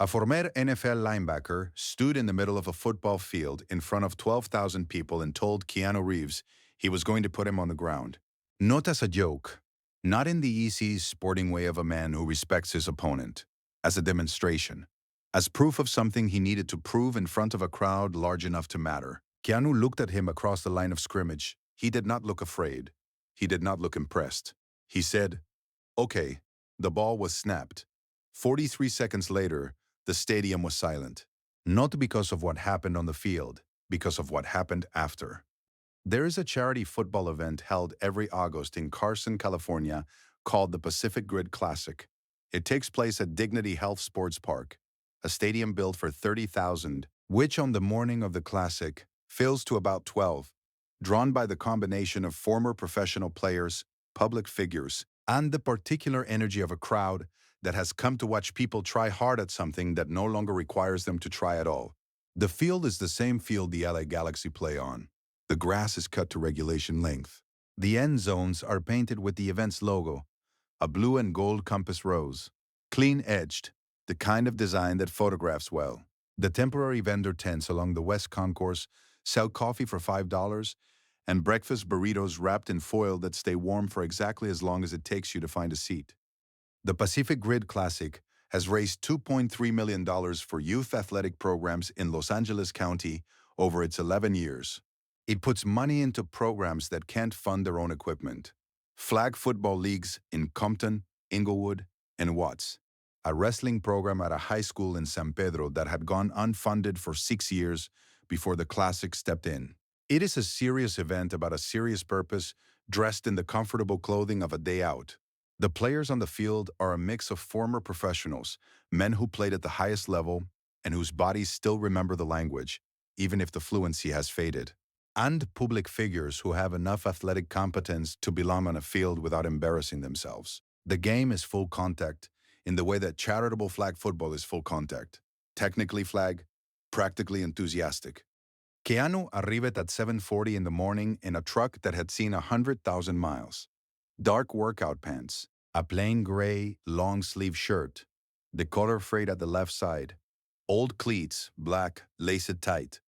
A former NFL linebacker stood in the middle of a football field in front of 12,000 people and told Keanu Reeves he was going to put him on the ground. Not as a joke, not in the easy, sporting way of a man who respects his opponent, as a demonstration, as proof of something he needed to prove in front of a crowd large enough to matter. Keanu looked at him across the line of scrimmage. He did not look afraid. He did not look impressed. He said, "Okay." The ball was snapped. 43 seconds later, the stadium was silent. Not because of what happened on the field, because of what happened after. There is a charity football event held every August in Carson, California, called the Pacific Grid Classic. It takes place at Dignity Health Sports Park, a stadium built for 30,000, which on the morning of the Classic fills to about 12, drawn by the combination of former professional players, public figures, and the particular energy of a crowd that has come to watch people try hard at something that no longer requires them to try at all. The field is the same field the LA Galaxy play on. The grass is cut to regulation length. The end zones are painted with the event's logo, a blue and gold compass rose, clean-edged, the kind of design that photographs well. The temporary vendor tents along the West Concourse sell coffee for $5 and breakfast burritos wrapped in foil that stay warm for exactly as long as it takes you to find a seat. The Pacific Grid Classic has raised $2.3 million for youth athletic programs in Los Angeles County over its 11 years. It puts money into programs that can't fund their own equipment. Flag football leagues in Compton, Inglewood, and Watts. A wrestling program at a high school in San Pedro that had gone unfunded for 6 years before the Classic stepped in. It is a serious event about a serious purpose, dressed in the comfortable clothing of a day out. The players on the field are a mix of former professionals, men who played at the highest level and whose bodies still remember the language, even if the fluency has faded, and public figures who have enough athletic competence to belong on a field without embarrassing themselves. The game is full contact, in the way that charitable flag football is full contact. Technically flag, practically enthusiastic. Keanu arrived at 7:40 in the morning in a truck that had seen 100,000 miles. Dark workout pants, a plain gray, long-sleeve shirt, the collar frayed at the left side, old cleats, black, laced tight.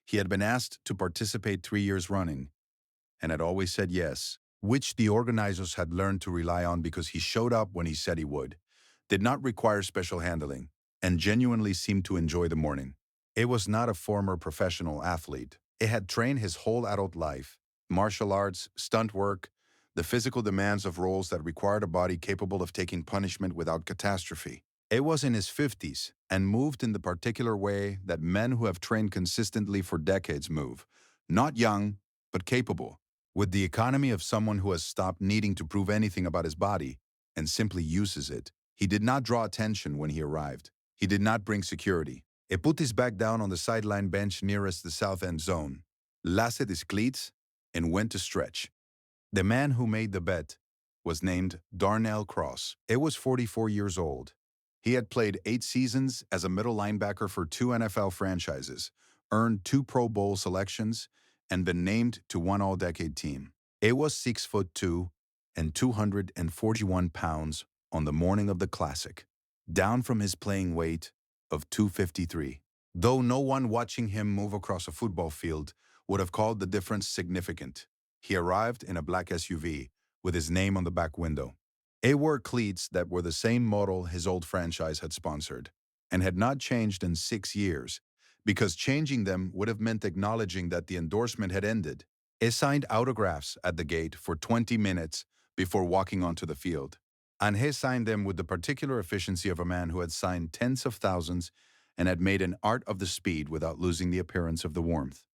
He had been asked to participate 3 years running, and had always said yes, which the organizers had learned to rely on because he showed up when he said he would, did not require special handling, and genuinely seemed to enjoy the morning. It was not a former professional athlete. It had trained his whole adult life, martial arts, stunt work, the physical demands of roles that required a body capable of taking punishment without catastrophe. It was in his 50s and moved in the particular way that men who have trained consistently for decades move. Not young, but capable, with the economy of someone who has stopped needing to prove anything about his body and simply uses it. He did not draw attention when he arrived. He did not bring security. He put his back down on the sideline bench nearest the south end zone, lasted his cleats, and went to stretch. The man who made the bet was named Darnell Cross. He was 44 years old. He had played 8 seasons as a middle linebacker for 2 NFL franchises, earned 2 Pro Bowl selections, and been named to 1 All-Decade team. He was 6'2" and 241 pounds on the morning of the Classic, down from his playing weight of 253. Though no one watching him move across a football field would have called the difference significant. He arrived in a black SUV with his name on the back window. He wore cleats that were the same model his old franchise had sponsored and had not changed in 6 years, because changing them would have meant acknowledging that the endorsement had ended. He signed autographs at the gate for 20 minutes before walking onto the field, and he signed them with the particular efficiency of a man who had signed tens of thousands and had made an art of the speed without losing the appearance of the warmth.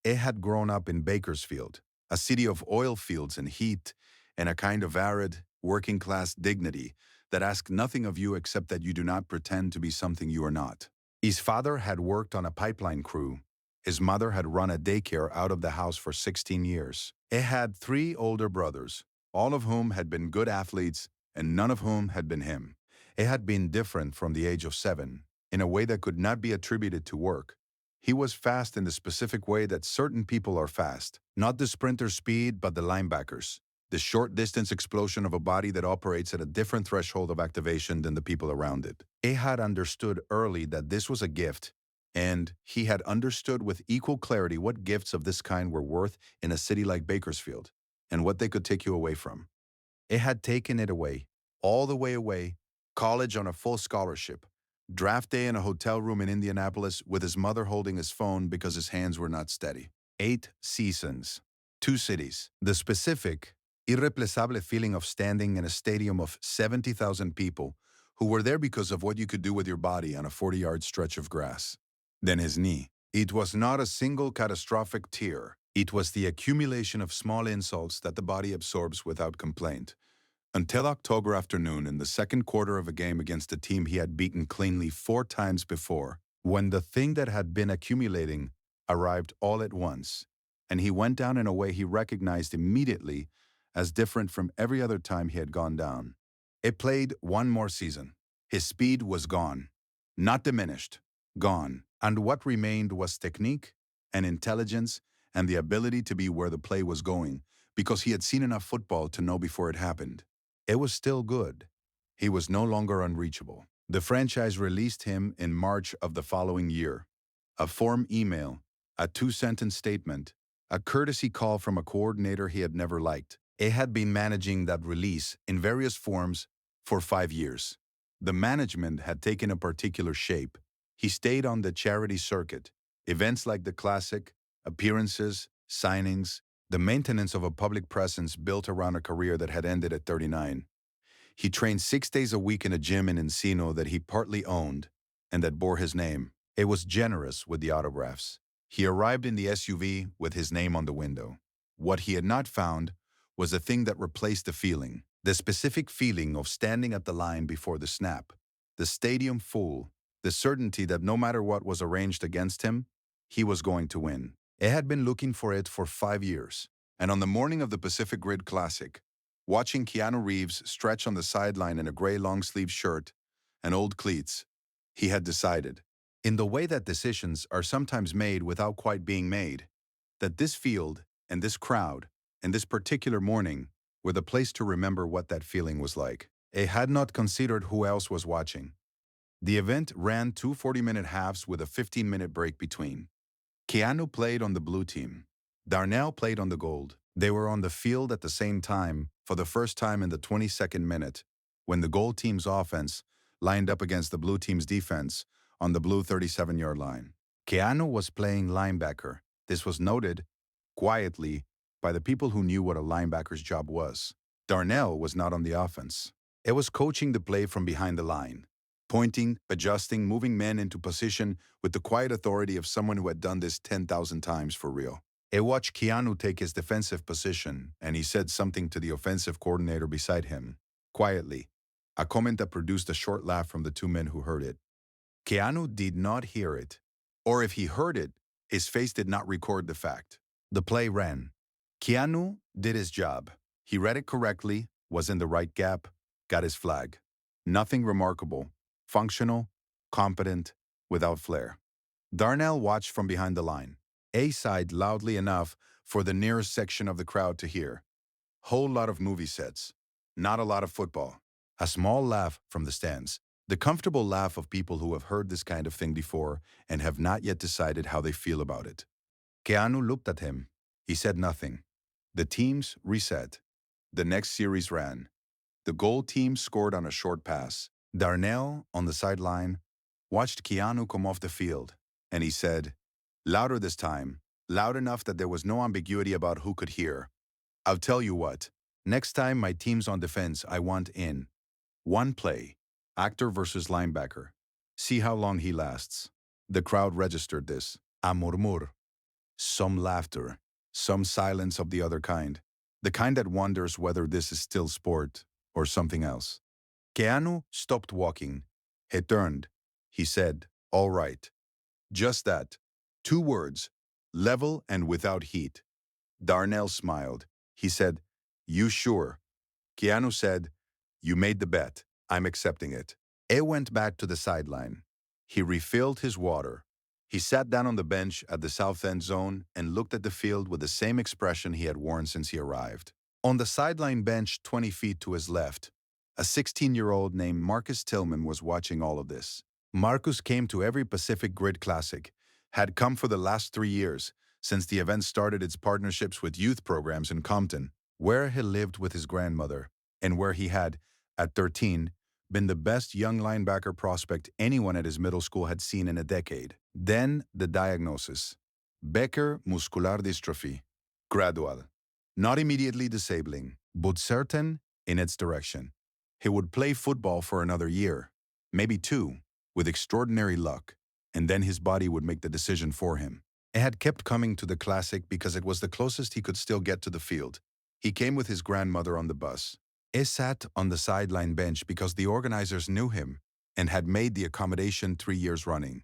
He had grown up in Bakersfield, a city of oil fields and heat, and a kind of arid, working-class dignity that asks nothing of you except that you do not pretend to be something you are not. His father had worked on a pipeline crew. His mother had run a daycare out of the house for 16 years. He had 3 older brothers, all of whom had been good athletes and none of whom had been him. He had been different from the age of 7, in a way that could not be attributed to work. He was fast in the specific way that certain people are fast, not the sprinter speed, but the linebackers, the short-distance explosion of a body that operates at a different threshold of activation than the people around it. He had understood early that this was a gift, and he had understood with equal clarity what gifts of this kind were worth in a city like Bakersfield, and what they could take you away from. It had taken it away, all the way away, college on a full scholarship, draft day in a hotel room in Indianapolis with his mother holding his phone because his hands were not steady. 8 seasons, 2 cities. The specific, irreplaceable feeling of standing in a stadium of 70,000 people who were there because of what you could do with your body on a 40-yard stretch of grass. Then his knee. It was not a single catastrophic tear. It was the accumulation of small insults that the body absorbs without complaint. Until October afternoon in the second quarter of a game against a team he had beaten cleanly 4 times before, when the thing that had been accumulating arrived all at once, and he went down in a way he recognized immediately as different from every other time he had gone down. It played one more season. His speed was gone. Not diminished. Gone. And what remained was technique and intelligence and the ability to be where the play was going, because he had seen enough football to know before it happened. It was still good. He was no longer unreachable. The franchise released him in March of the following year. A form email, a 2-sentence statement, a courtesy call from a coordinator he had never liked. He had been managing that release in various forms for 5 years. The management had taken a particular shape. He stayed on the charity circuit, events like the Classic, appearances, signings, the maintenance of a public presence built around a career that had ended at 39. He trained 6 days a week in a gym in Encino that he partly owned and that bore his name. It was generous with the autographs. He arrived in the SUV with his name on the window. What he had not found was the thing that replaced the specific feeling of standing at the line before the snap, the stadium full, the certainty that no matter what was arranged against him, he was going to win. He had been looking for it for 5 years, and on the morning of the Pacific Grid Classic, watching Keanu Reeves stretch on the sideline in a gray long-sleeve shirt and old cleats, he had decided, in the way that decisions are sometimes made without quite being made, that this field and this crowd and this particular morning were the place to remember what that feeling was like. He had not considered who else was watching. The event ran 2 40-minute halves with a 15-minute break between. Keanu played on the blue team. Darnell played on the gold. They were on the field at the same time for the first time in the 22nd minute, when the gold team's offense lined up against the blue team's defense on the blue 37-yard line. Keanu was playing linebacker. This was noted, quietly, by the people who knew what a linebacker's job was. Darnell was not on the offense. It was coaching the play from behind the line, pointing, adjusting, moving men into position with the quiet authority of someone who had done this 10,000 times for real. He watched Keanu take his defensive position, and he said something to the offensive coordinator beside him, quietly, a comment that produced a short laugh from the 2 men who heard it. Keanu did not hear it, or if he heard it, his face did not record the fact. The play ran. Keanu did his job. He read it correctly, was in the right gap, got his flag. Nothing remarkable, functional, competent, without flair. Darnell watched from behind the line. A sighed loudly enough for the nearest section of the crowd to hear. Whole lot of movie sets. Not a lot of football. A small laugh from the stands. The comfortable laugh of people who have heard this kind of thing before and have not yet decided how they feel about it. Keanu looked at him. He said nothing. The teams reset. The next series ran. The goal team scored on a short pass. Darnell, on the sideline, watched Keanu come off the field, and he said, louder this time, loud enough that there was no ambiguity about who could hear. I'll tell you what, next time my team's on defense, I want in. One play, actor versus linebacker. See how long he lasts. The crowd registered this. A murmur. Some laughter, some silence of the other kind. The kind that wonders whether this is still sport or something else. Keanu stopped walking. He turned. He said, all right. Just that. 2 words, level and without heat. Darnell smiled. He said, you sure? Keanu said, you made the bet. I'm accepting it. He went back to the sideline. He refilled his water. He sat down on the bench at the south end zone and looked at the field with the same expression he had worn since he arrived. On the sideline bench 20 feet to his left, A 16-year-old named Marcus Tillman was watching all of this. Marcus came to every Pacific Grid Classic, had come for the last 3 years, since the event started its partnerships with youth programs in Compton, where he lived with his grandmother, and where he had, at 13, been the best young linebacker prospect anyone at his middle school had seen in a decade. Then the diagnosis: Becker muscular dystrophy. Gradual. Not immediately disabling, but certain in its direction. He would play football for another year, maybe two, with extraordinary luck, and then his body would make the decision for him. He had kept coming to the Classic because it was the closest he could still get to the field. He came with his grandmother on the bus. He sat on the sideline bench because the organizers knew him and had made the accommodation 3 years running.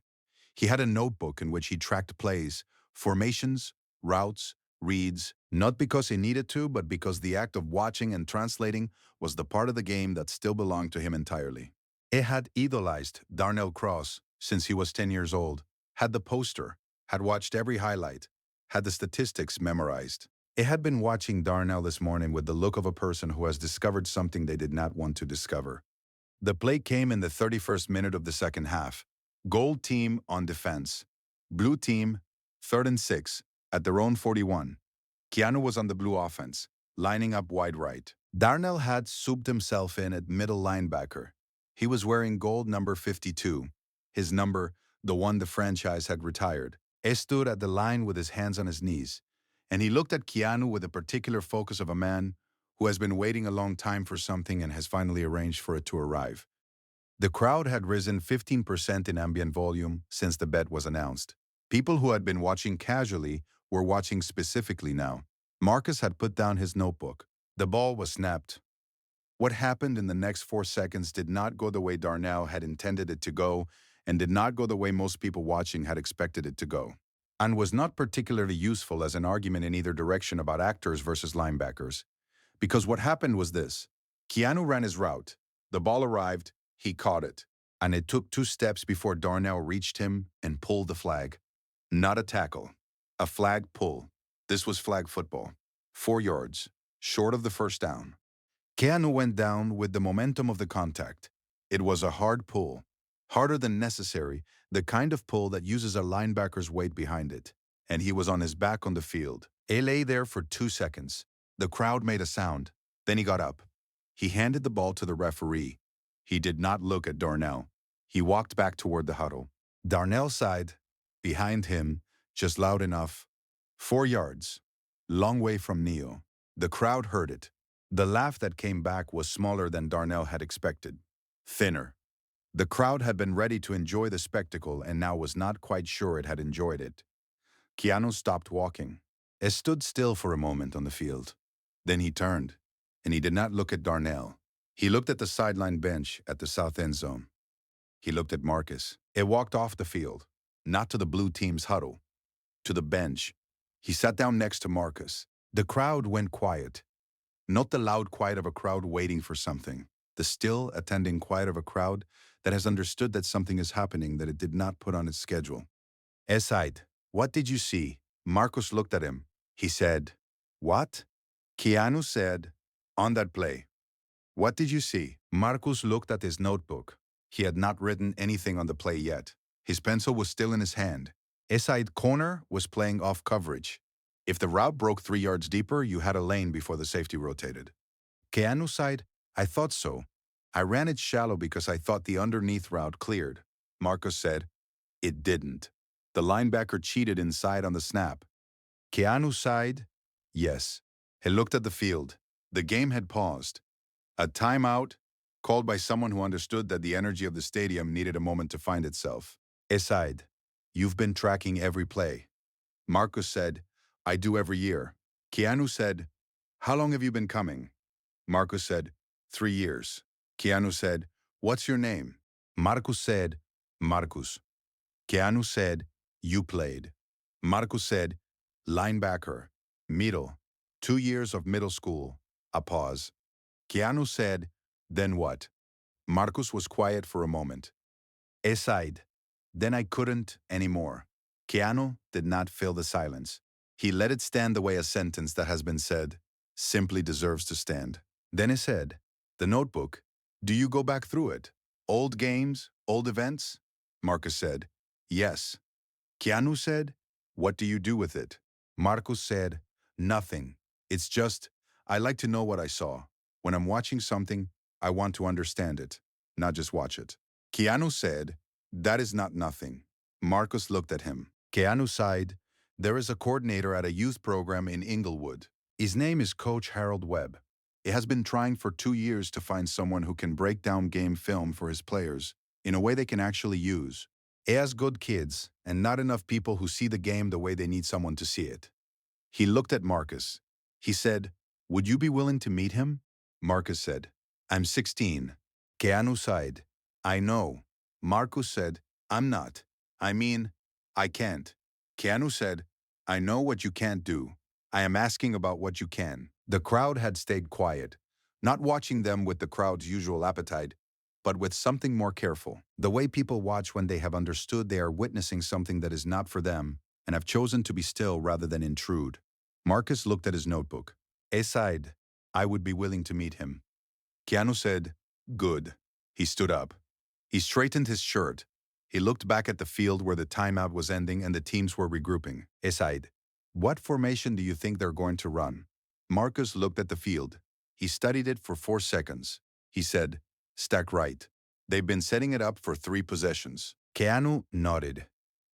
He had a notebook in which he tracked plays, formations, routes, reads, not because he needed to, but because the act of watching and translating was the part of the game that still belonged to him entirely. He had idolized Darnell Cross since he was 10 years old, had the poster, had watched every highlight, had the statistics memorized. He had been watching Darnell this morning with the look of a person who has discovered something they did not want to discover. The play came in the 31st minute of the second half. Gold team on defense. Blue team, 3rd and 6, at their own 41. Keanu was on the blue offense, lining up wide right. Darnell had souped himself in at middle linebacker. He was wearing gold number 52, his number, the one the franchise had retired. He stood at the line with his hands on his knees, and he looked at Keanu with the particular focus of a man who has been waiting a long time for something and has finally arranged for it to arrive. The crowd had risen 15% in ambient volume since the bet was announced. People who had been watching casually were watching specifically now. Marcus had put down his notebook. The ball was snapped. What happened in the next 4 seconds did not go the way Darnell had intended it to go, and did not go the way most people watching had expected it to go, and was not particularly useful as an argument in either direction about actors versus linebackers. Because what happened was this: Keanu ran his route, the ball arrived, he caught it, and it took 2 steps before Darnell reached him and pulled the flag. Not a tackle, a flag pull. This was flag football. 4 yards, short of the first down. Keanu went down with the momentum of the contact. It was a hard pull, harder than necessary, the kind of pull that uses a linebacker's weight behind it. And he was on his back on the field. He lay there for 2 seconds. The crowd made a sound. Then he got up. He handed the ball to the referee. He did not look at Darnell. He walked back toward the huddle. Darnell sighed. Behind him, just loud enough. 4 yards. Long way from Neo. The crowd heard it. The laugh that came back was smaller than Darnell had expected. Thinner. The crowd had been ready to enjoy the spectacle and now was not quite sure it had enjoyed it. Keanu stopped walking. He stood still for a moment on the field. Then he turned, and he did not look at Darnell. He looked at the sideline bench at the south end zone. He looked at Marcus. He walked off the field, not to the blue team's huddle, to the bench. He sat down next to Marcus. The crowd went quiet. Not the loud quiet of a crowd waiting for something, the still, attending quiet of a crowd that has understood that something is happening that it did not put on its schedule. He sighed. What did you see? Marcus looked at him. He said, What? Keanu said, On that play. What did you see? Marcus looked at his notebook. He had not written anything on the play yet. His pencil was still in his hand. Side corner was playing off coverage. If the route broke 3 yards deeper, you had a lane before the safety rotated. Keanu sighed, I thought so. I ran it shallow because I thought the underneath route cleared. Marcus said, It didn't. The linebacker cheated inside on the snap. Keanu sighed, Yes. He looked at the field. The game had paused. A timeout, called by someone who understood that the energy of the stadium needed a moment to find itself. He sighed, You've been tracking every play. Marcus said, I do every year. Keanu said, How long have you been coming? Marcus said, 3 years. Keanu said, What's your name? Marcus said, Marcus. Keanu said, You played. Marcus said, Linebacker, middle, 2 years of middle school. A pause. Keanu said, Then what? Marcus was quiet for a moment. He sighed. Then I couldn't anymore. Keanu did not fill the silence. He let it stand the way a sentence that has been said simply deserves to stand. Then he said, The notebook, Do you go back through it? Old games, old events? Marcus said, yes. Keanu said, what do you do with it? Marcus said, nothing. It's just, I like to know what I saw. When I'm watching something, I want to understand it, not just watch it. Keanu said, that is not nothing. Marcus looked at him. Keanu sighed, there is a coordinator at a youth program in Inglewood. His name is Coach Harold Webb. He has been trying for 2 years to find someone who can break down game film for his players in a way they can actually use. He has good kids and not enough people who see the game the way they need someone to see it. He looked at Marcus. He said, would you be willing to meet him? Marcus said, I'm 16. Keanu sighed. I know. Marcus said, I'm not. I mean, I can't. Keanu said, I know what you can't do. I am asking about what you can. The crowd had stayed quiet, not watching them with the crowd's usual appetite, but with something more careful. The way people watch when they have understood they are witnessing something that is not for them and have chosen to be still rather than intrude. Marcus looked at his notebook. He sighed, I would be willing to meet him. Keanu said, good. He stood up. He straightened his shirt. He looked back at the field where the timeout was ending and the teams were regrouping. He sighed, what formation do you think they're going to run? Marcus looked at the field. He studied it for 4 seconds. He said, stack right. They've been setting it up for 3 possessions. Keanu nodded.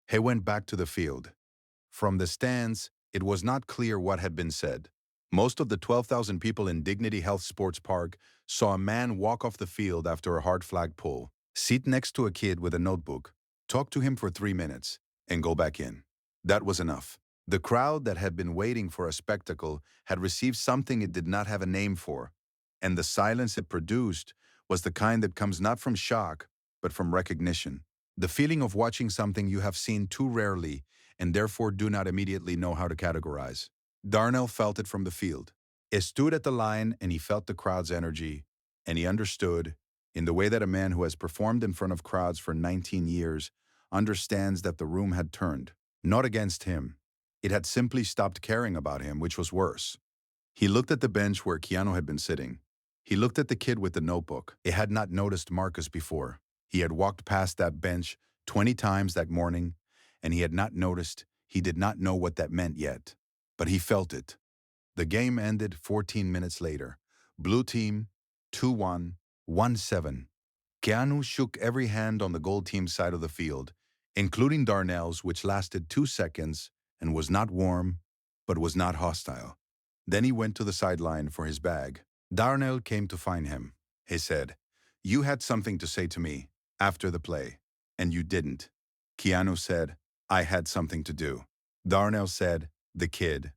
He went back to the field. From the stands, it was not clear what had been said. Most of the 12,000 people in Dignity Health Sports Park saw a man walk off the field after a hard flag pull, sit next to a kid with a notebook, talk to him for 3 minutes, and go back in. That was enough. The crowd that had been waiting for a spectacle had received something it did not have a name for, and the silence it produced was the kind that comes not from shock, but from recognition. The feeling of watching something you have seen too rarely and therefore do not immediately know how to categorize. Darnell felt it from the field. He stood at the line and he felt the crowd's energy, and he understood, in the way that a man who has performed in front of crowds for 19 years understands that the room had turned, not against him. It had simply stopped caring about him, which was worse. He looked at the bench where Keanu had been sitting. He looked at the kid with the notebook. He had not noticed Marcus before. He had walked past that bench 20 times that morning, and he had not noticed. He did not know what that meant yet. But he felt it. The game ended 14 minutes later. Blue team, 2-1, 1-7. Keanu shook every hand on the gold team side of the field, including Darnell's, which lasted 2 seconds and was not warm, but was not hostile. Then he went to the sideline for his bag. Darnell came to find him. He said, you had something to say to me after the play, and you didn't. Keanu said, I had something to do. Darnell said, the kid.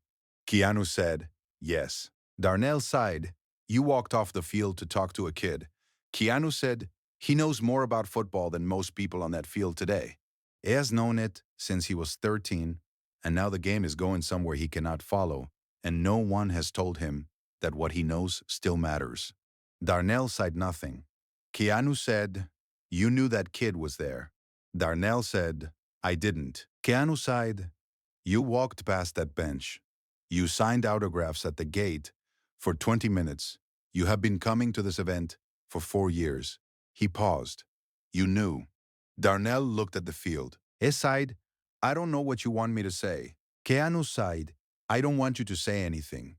Keanu said, yes. Darnell sighed, you walked off the field to talk to a kid. Keanu said, he knows more about football than most people on that field today. He has known it since he was 13, and now the game is going somewhere he cannot follow, and no one has told him that what he knows still matters. Darnell said nothing. Keanu said, you knew that kid was there. Darnell said, I didn't. Keanu sighed, you walked past that bench. You signed autographs at the gate for 20 minutes. You have been coming to this event for 4 years. He paused. You knew. Darnell looked at the field. He sighed, I don't know what you want me to say. Keanu sighed, I don't want you to say anything.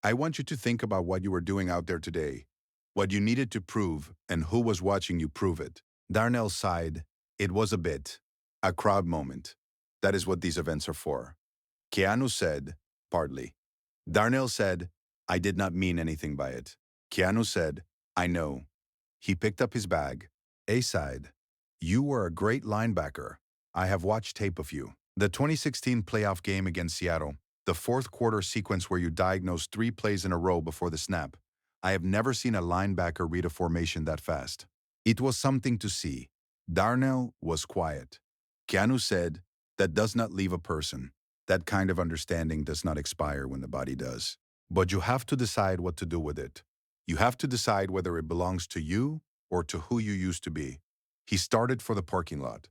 I want you to think about what you were doing out there today, what you needed to prove, and who was watching you prove it. Darnell sighed, it was a crowd moment. That is what these events are for. Keanu said, partly. Darnell said, I did not mean anything by it. Keanu said, I know. He picked up his bag. A sighed, you were a great linebacker. I have watched tape of you. The 2016 playoff game against Seattle, the fourth quarter sequence where you diagnosed 3 plays in a row before the snap. I have never seen a linebacker read a formation that fast. It was something to see. Darnell was quiet. Keanu said, that does not leave a person. That kind of understanding does not expire when the body does. But you have to decide what to do with it. You have to decide whether it belongs to you or to who you used to be. He started for the parking lot.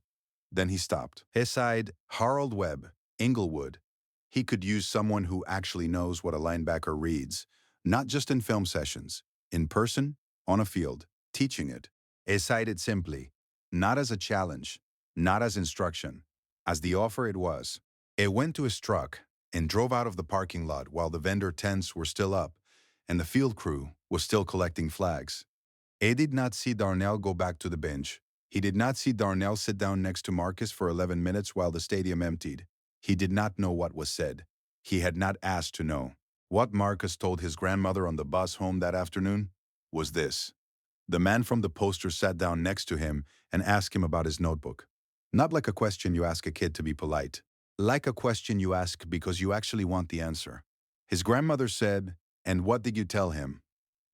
Then he stopped. He sighed, Harold Webb, Inglewood. He could use someone who actually knows what a linebacker reads, not just in film sessions, in person, on a field. teaching it. It cited simply, not as a challenge, not as instruction, as the offer it was. It went to his truck and drove out of the parking lot while the vendor tents were still up and the field crew was still collecting flags. A did not see Darnell go back to the bench. He did not see Darnell sit down next to Marcus for 11 minutes while the stadium emptied. He did not know what was said. He had not asked to know. What Marcus told his grandmother on the bus home that afternoon was this. The man from the poster sat down next to him and asked him about his notebook. Not like a question you ask a kid to be polite. Like a question you ask because you actually want the answer. His grandmother said, "And what did you tell him?"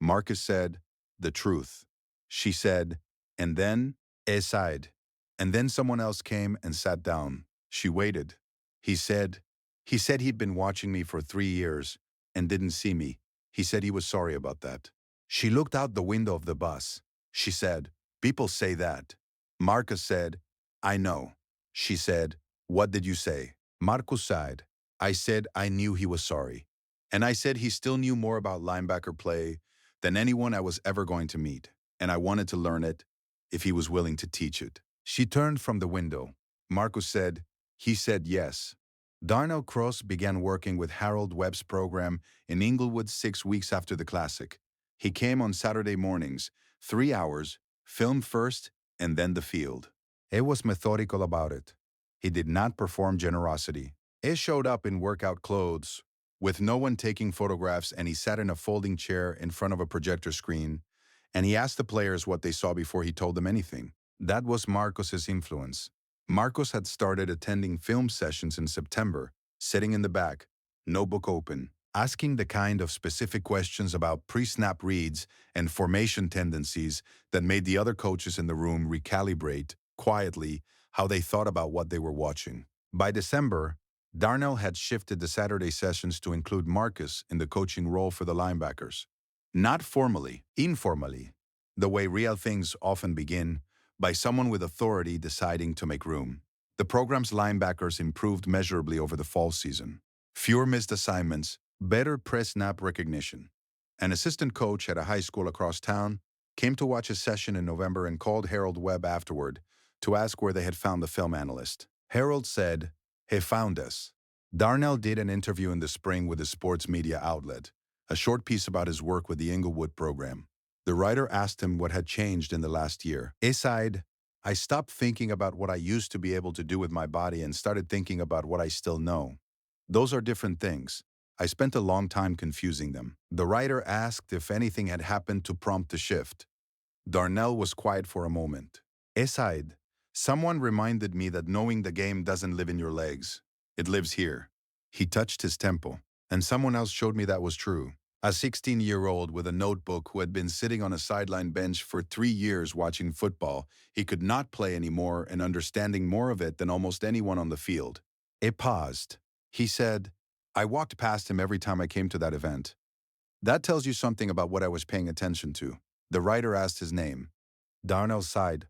Marcus said, "The truth." She said, "And then?" A sighed. "And then someone else came and sat down." She waited. He said, he'd been watching me for 3 years and didn't see me. He said he was sorry about that. She looked out the window of the bus. She said, "People say that." Marcus said, "I know." She said, "What did you say?" Marcus sighed. "I said I knew he was sorry. And I said he still knew more about linebacker play than anyone I was ever going to meet, and I wanted to learn it if he was willing to teach it." She turned from the window. Marcus said, "He said yes." Darnell Cross began working with Harold Webb's program in Inglewood 6 weeks after the Classic. He came on Saturday mornings, 3 hours, filmed first, and then the field. He was methodical about it. He did not perform generosity. He showed up in workout clothes, with no one taking photographs, and he sat in a folding chair in front of a projector screen, and he asked the players what they saw before he told them anything. That was Marcos's influence. Marcos had started attending film sessions in September, sitting in the back, notebook open, asking the kind of specific questions about pre-snap reads and formation tendencies that made the other coaches in the room recalibrate, quietly, how they thought about what they were watching. By December, Darnell had shifted the Saturday sessions to include Marcus in the coaching role for the linebackers. Not formally, informally, the way real things often begin, by someone with authority deciding to make room. The program's linebackers improved measurably over the fall season. Fewer missed assignments, better press-snap recognition. An assistant coach at a high school across town came to watch a session in November and called Harold Webb afterward to ask where they had found the film analyst. Harold said, "He found us." Darnell did an interview in the spring with a sports media outlet, a short piece about his work with the Inglewood program. The writer asked him what had changed in the last year. He sighed, "I stopped thinking about what I used to be able to do with my body and started thinking about what I still know. Those are different things. I spent a long time confusing them." The writer asked if anything had happened to prompt the shift. Darnell was quiet for a moment. He sighed, "Someone reminded me that knowing the game doesn't live in your legs. It lives here." He touched his temple, and someone else showed me that was true. A 16-year-old with a notebook who had been sitting on a sideline bench for 3 years watching football, he could not play anymore and understanding more of it than almost anyone on the field. He paused. He said, "I walked past him every time I came to that event. That tells you something about what I was paying attention to." The writer asked his name. Darnell sighed.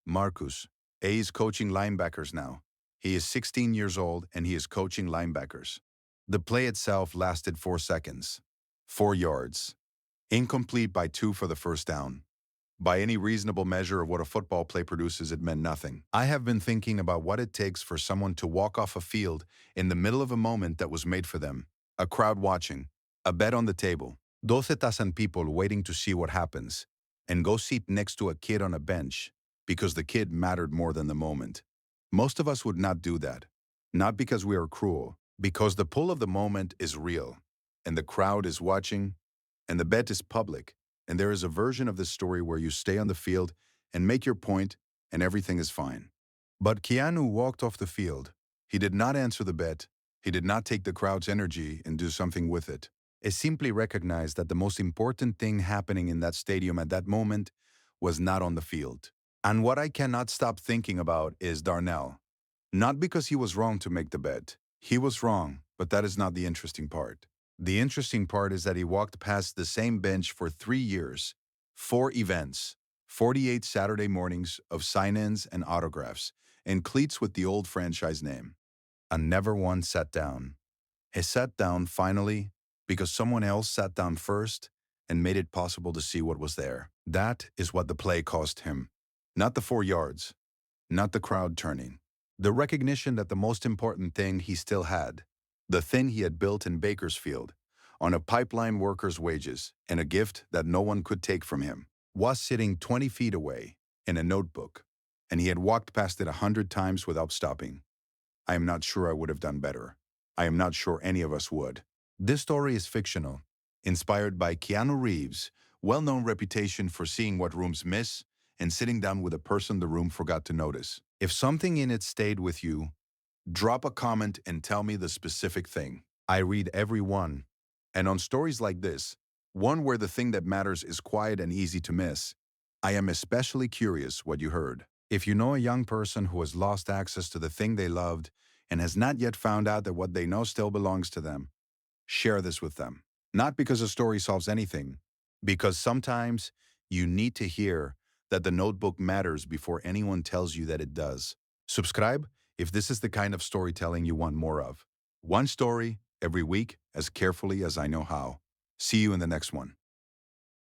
"Marcus. A is coaching linebackers now. He is 16 years old and he is coaching linebackers." The play itself lasted 4 seconds. 4 yards. Incomplete by 2 for the first down. By any reasonable measure of what a football play produces, it meant nothing. I have been thinking about what it takes for someone to walk off a field in the middle of a moment that was made for them. A crowd watching, a bet on the table, 12,000 people waiting to see what happens, and go sit next to a kid on a bench because the kid mattered more than the moment. Most of us would not do that. Not because we are cruel, because the pull of the moment is real, and the crowd is watching, and the bet is public, and there is a version of this story where you stay on the field and make your point, and everything is fine. But Keanu walked off the field. He did not answer the bet. He did not take the crowd's energy and do something with it. He simply recognized that the most important thing happening in that stadium at that moment was not on the field. And what I cannot stop thinking about is Darnell. Not because he was wrong to make the bet. He was wrong, but that is not the interesting part. The interesting part is that he walked past the same bench for 3 years, 4 events, 48 Saturday mornings of sign-ins and autographs, and cleats with the old franchise name, and never once sat down. He sat down finally because someone else sat down first, and made it possible to see what was there. That is what the play cost him. Not the 4 yards, not the crowd turning. The recognition that the most important thing he still had, the thing he had built in Bakersfield, on a pipeline worker's wages, and a gift that no one could take from him, was sitting 20 feet away in a notebook, and he had walked past it 100 times without stopping. I am not sure I would have done better. I am not sure any of us would. This story is fictional, inspired by Keanu Reeves' well-known reputation for seeing what rooms miss and sitting down with a person the room forgot to notice. If something in it stayed with you, drop a comment and tell me the specific thing. I read every one. And on stories like this, one where the thing that matters is quiet and easy to miss, I am especially curious what you heard. If you know a young person who has lost access to the thing they loved and has not yet found out that what they know still belongs to them, share this with them. Not because a story solves anything, because sometimes you need to hear that the notebook matters before anyone tells you that it does. Subscribe if this is the kind of storytelling you want more of. One story every week, as carefully as I know how. See you in the next one.